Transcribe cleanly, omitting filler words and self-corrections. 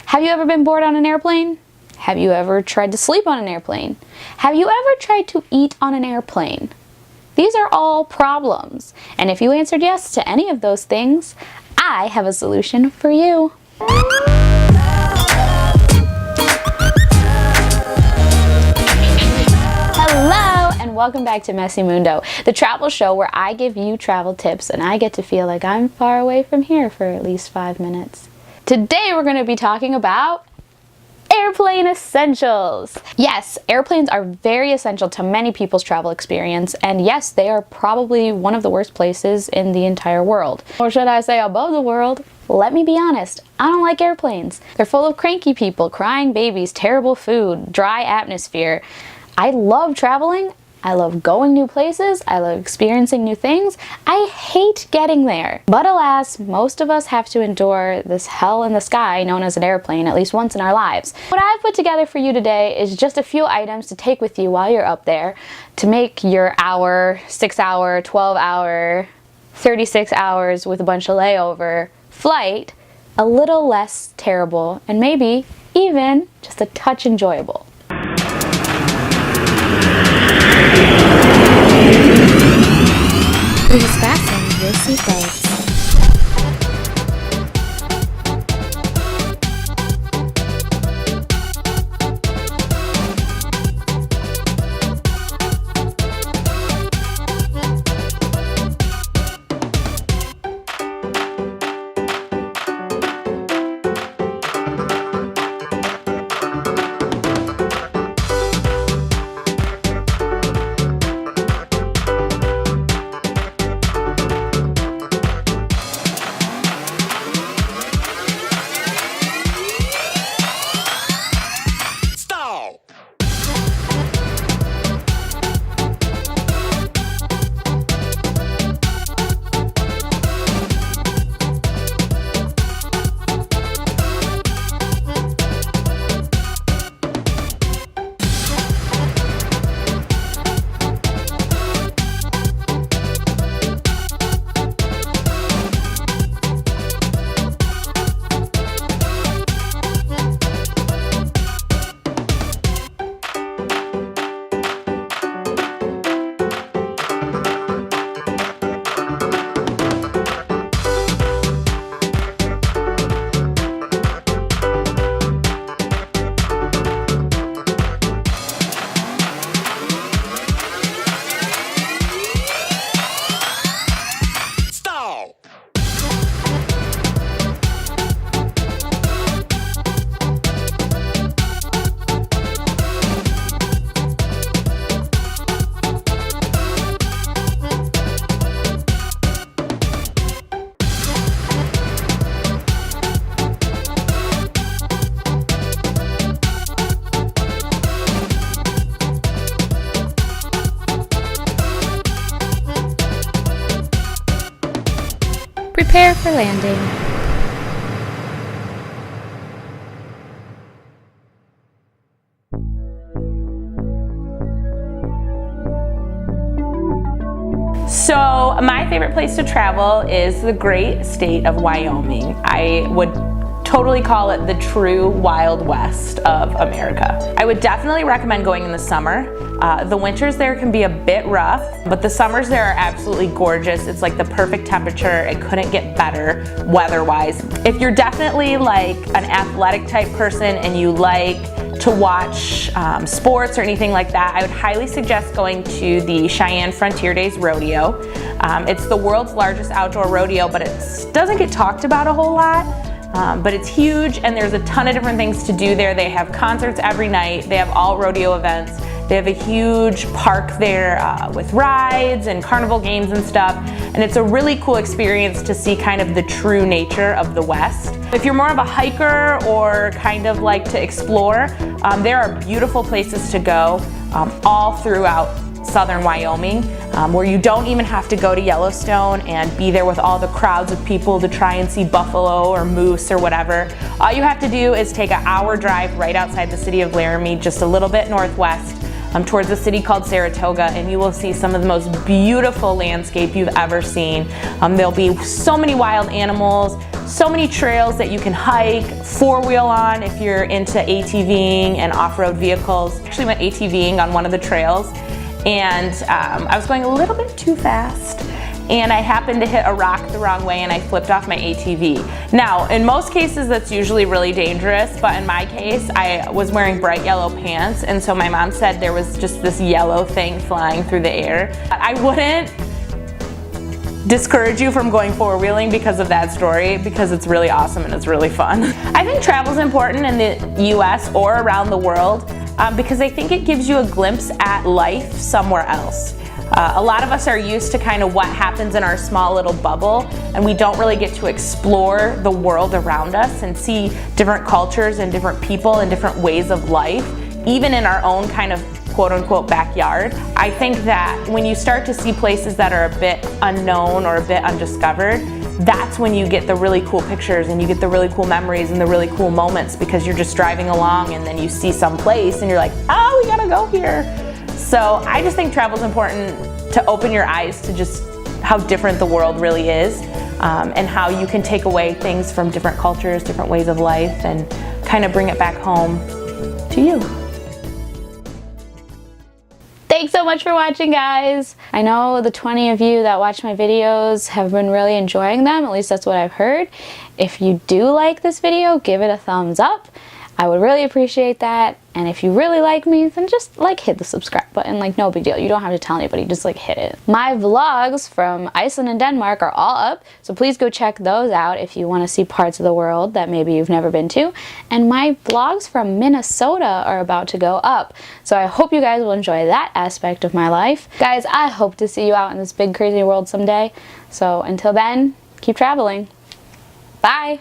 Have you ever been bored on an airplane? Have you ever tried to sleep on an airplane? Have you ever tried to eat on an airplane? These are all problems, and if you answered yes to any of those things, I have a solution for you. Hello, and welcome back to Messy Mundo, the travel show where I give you travel tips and I get to feel like I'm far away from here for at least 5 minutes. Today we're going to be talking about airplane essentials. Yes, airplanes are very essential to many people's travel experience, and yes, they are probably one of the worst places in the entire world. Or should I say above the world? Let me be honest, I don't like airplanes. They're full of cranky people, crying babies, terrible food, dry atmosphere. I love traveling. I love going new places, I love experiencing new things. I hate getting there. But alas, most of us have to endure this hell in the sky known as an airplane at least once in our lives. What I've put together for you today is just a few items to take with you while you're up there to make your hour, 6 hour, 12 hour, 36 hours with a bunch of layover flight a little less terrible and maybe even just a touch enjoyable. Please fasten your seatbelts. Prepare for landing. So my favorite place to travel is the great state of Wyoming. I would totally call it the true Wild West of America. I would definitely recommend going in the summer. The winters there can be a bit rough, but the summers there are absolutely gorgeous. It's like the perfect temperature. It couldn't get better weather-wise. If you're definitely like an athletic type person and you like to watch sports or anything like that, I would highly suggest going to the Cheyenne Frontier Days Rodeo. It's the world's largest outdoor rodeo, but it doesn't get talked about a whole lot. But it's huge and there's a ton of different things to do there. They have concerts every night. They have all rodeo events. They have a huge park there with rides and carnival games and stuff. And it's a really cool experience to see kind of the true nature of the West. If you're more of a hiker or kind of like to explore, there are beautiful places to go all throughout southern Wyoming, where you don't even have to go to Yellowstone and be there with all the crowds of people to try and see buffalo or moose or whatever. All you have to do is take an hour drive right outside the city of Laramie, just a little bit northwest, towards a city called Saratoga, and you will see some of the most beautiful landscape you've ever seen. There'll be so many wild animals, so many trails that you can hike, four-wheel on if you're into ATVing and off-road vehicles. I actually went ATVing on one of the trails, and I was going a little bit too fast, and I happened to hit a rock the wrong way and I flipped off my ATV. Now, in most cases that's usually really dangerous, but in my case, I was wearing bright yellow pants, and so my mom said there was just this yellow thing flying through the air. I wouldn't discourage you from going four-wheeling because of that story, because it's really awesome and it's really fun. I think travel's important in the US or around the world because I think it gives you a glimpse at life somewhere else. A lot of us are used to kind of what happens in our small little bubble, and we don't really get to explore the world around us and see different cultures and different people and different ways of life, even in our own kind of quote-unquote backyard. I think that when you start to see places that are a bit unknown or a bit undiscovered, that's when you get the really cool pictures and you get the really cool memories and the really cool moments, because you're just driving along and then you see some place and you're like, oh, we gotta go here. So I just think travel is important to open your eyes to just how different the world really is, and how you can take away things from different cultures, different ways of life, and kind of bring it back home to you. Thanks so much for watching, guys. I know the 20 of you that watch my videos have been really enjoying them, at least that's what I've heard. If you do like this video, give it a thumbs up. I would really appreciate that. And if you really like me, then just hit the subscribe button. No big deal. You don't have to tell anybody, just hit it. My vlogs from Iceland and Denmark are all up, so please go check those out if you want to see parts of the world that maybe you've never been to. And my vlogs from Minnesota are about to go up, so I hope you guys will enjoy that aspect of my life. Guys, I hope to see you out in this big crazy world someday. So until then, keep traveling. Bye!